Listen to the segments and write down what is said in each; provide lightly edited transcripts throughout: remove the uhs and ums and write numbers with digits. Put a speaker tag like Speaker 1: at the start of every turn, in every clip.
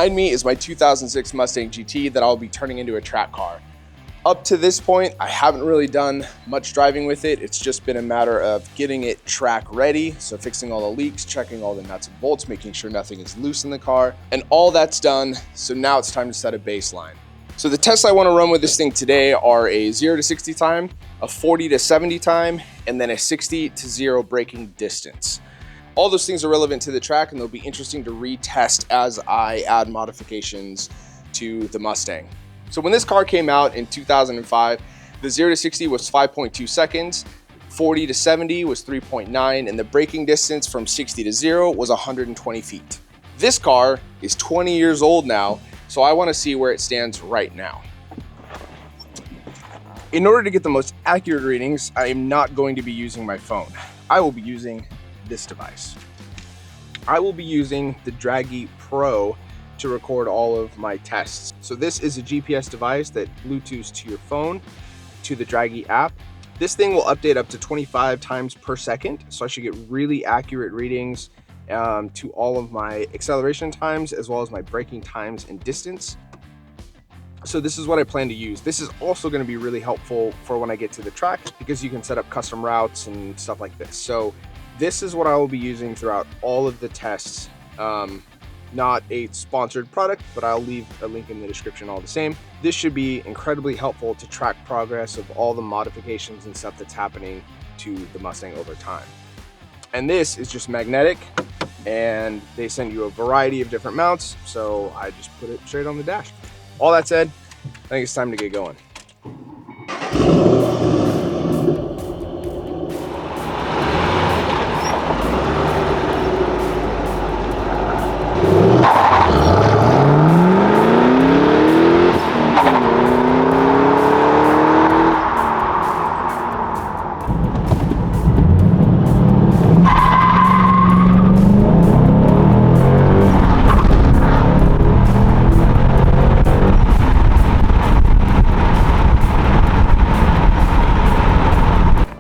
Speaker 1: behind me is my 2006 Mustang GT that I'll be turning into a track car. Up to this point, I haven't really done much driving with it. It's just been a matter of getting it track ready. So fixing all the leaks, checking all the nuts and bolts, making sure nothing is loose in the car, and all that's done. So now it's time to set a baseline. So the tests I want to run with this thing today are a 0 to 60 time, a 40 to 70 time, and then a 60 to 0 braking distance. All those things are relevant to the track, and they'll be interesting to retest as I add modifications to the Mustang. So when this car came out in 2005, the 0 to 60 was 5.2 seconds, 40 to 70 was 3.9, and the braking distance from 60 to 0 was 120 feet. This car is 20 years old now, so I want to see where it stands right now. In order to get the most accurate readings, I am not going to be using my phone. I will be using this device. I will be using the Draggy Pro to record all of my tests. So this is a GPS device that Bluetooths to your phone, to the Draggy app. This thing will update up to 25 times per second, so I should get really accurate readings to all of my acceleration times, as well as my braking times and distance. So this is what I plan to use. This is also going to be really helpful for when I get to the track, because you can set up custom routes and stuff like this. So this is what I will be using throughout all of the tests. Not a sponsored product, but I'll leave a link in the description all the same. This should be incredibly helpful to track progress of all the modifications and stuff that's happening to the Mustang over time. And this is just magnetic, and they send you a variety of different mounts, so I just put it straight on the dash. All that said, I think it's time to get going.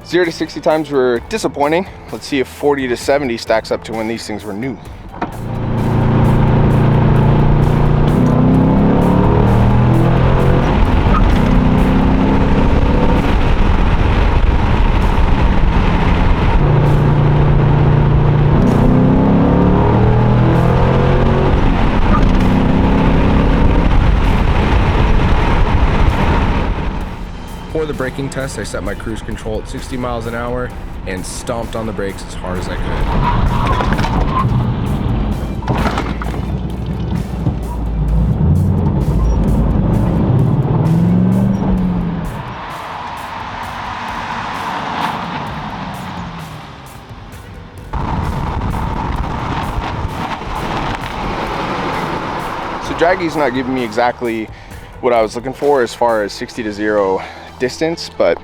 Speaker 1: Zero to 60 times were disappointing. Let's see if 40 to 70 stacks up to when these things were new. For the braking test, I set my cruise control at 60 miles an hour and stomped on the brakes as hard as I could. So Draggy's not giving me exactly what I was looking for as far as 60 to 0 distance, but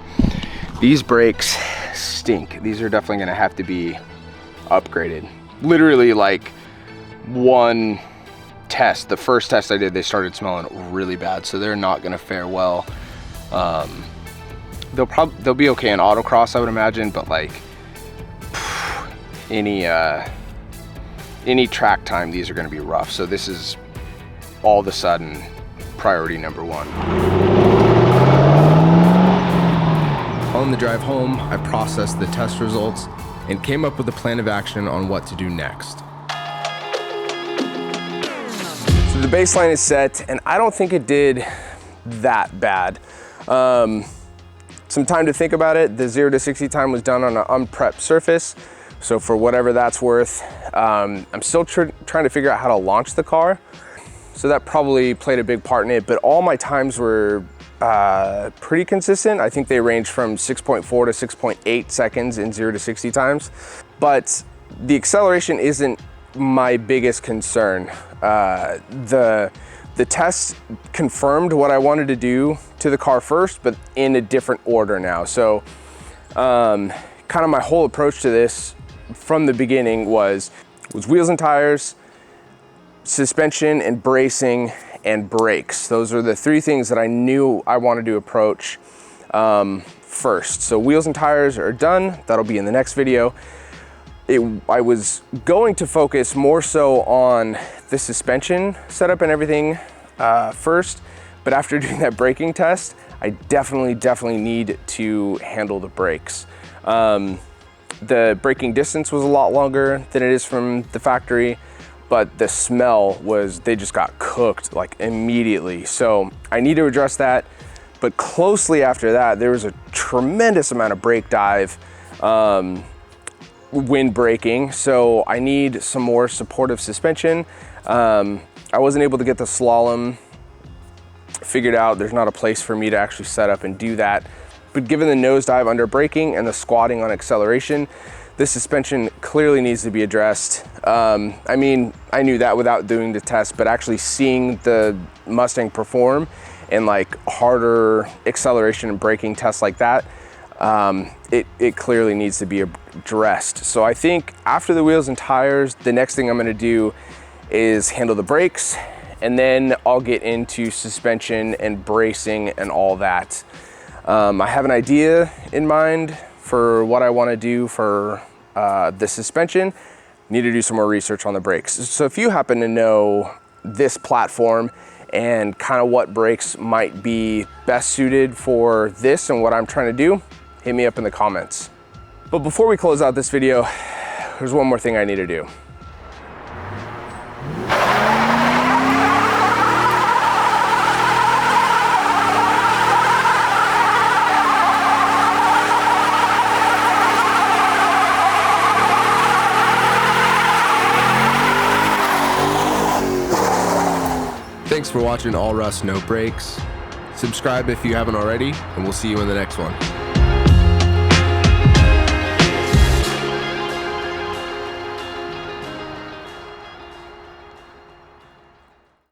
Speaker 1: these brakes stink. These are definitely going to have to be upgraded. Literally, like, one test, the first test I did, they started smelling really bad, so they're not going to fare well. They'll be okay in autocross, I would imagine, but like any track time, these are going to be rough. So this is all of a sudden priority number one. On the drive home, I processed the test results and came up with a plan of action on what to do next. So the baseline is set, and I don't think it did that bad. Some time to think about it. The 0 to 60 time was done on an unprepped surface, so for whatever that's worth. I'm still trying to figure out how to launch the car, so that probably played a big part in it, but all my times were pretty consistent. I think they range from 6.4 to 6.8 seconds in 0 to 60 times, but the acceleration isn't my biggest concern. The test confirmed what I wanted to do to the car first, but in a different order now. So kind of my whole approach to this from the beginning was wheels and tires, suspension and bracing, and brakes. Those are the three things that I knew I wanted to approach first. So wheels and tires are done. That'll be in the next video. I was going to focus more so on the suspension setup and everything first, but after doing that braking test, I definitely need to handle the brakes. The braking distance was a lot longer than it is from the factory, but the smell was, they just got cooked like immediately. So I need to address that. But closely after that, there was a tremendous amount of brake dive when braking. So I need some more supportive suspension. I wasn't able to get the slalom figured out. There's not a place for me to actually set up and do that. But given the nosedive under braking and the squatting on acceleration, this suspension clearly needs to be addressed. I mean, I knew that without doing the test, but actually seeing the Mustang perform in like harder acceleration and braking tests like that, it clearly needs to be addressed. So I think after the wheels and tires, the next thing I'm gonna do is handle the brakes, and then I'll get into suspension and bracing and all that. I have an idea in mind for what I want to do for the suspension. Need to do some more research on the brakes. So if you happen to know this platform and kind of what brakes might be best suited for this and what I'm trying to do, hit me up in the comments. But before we close out this video, there's one more thing I need to do. Thanks for watching All Rust No Brakes. Subscribe if you haven't already, and we'll see you in the next one.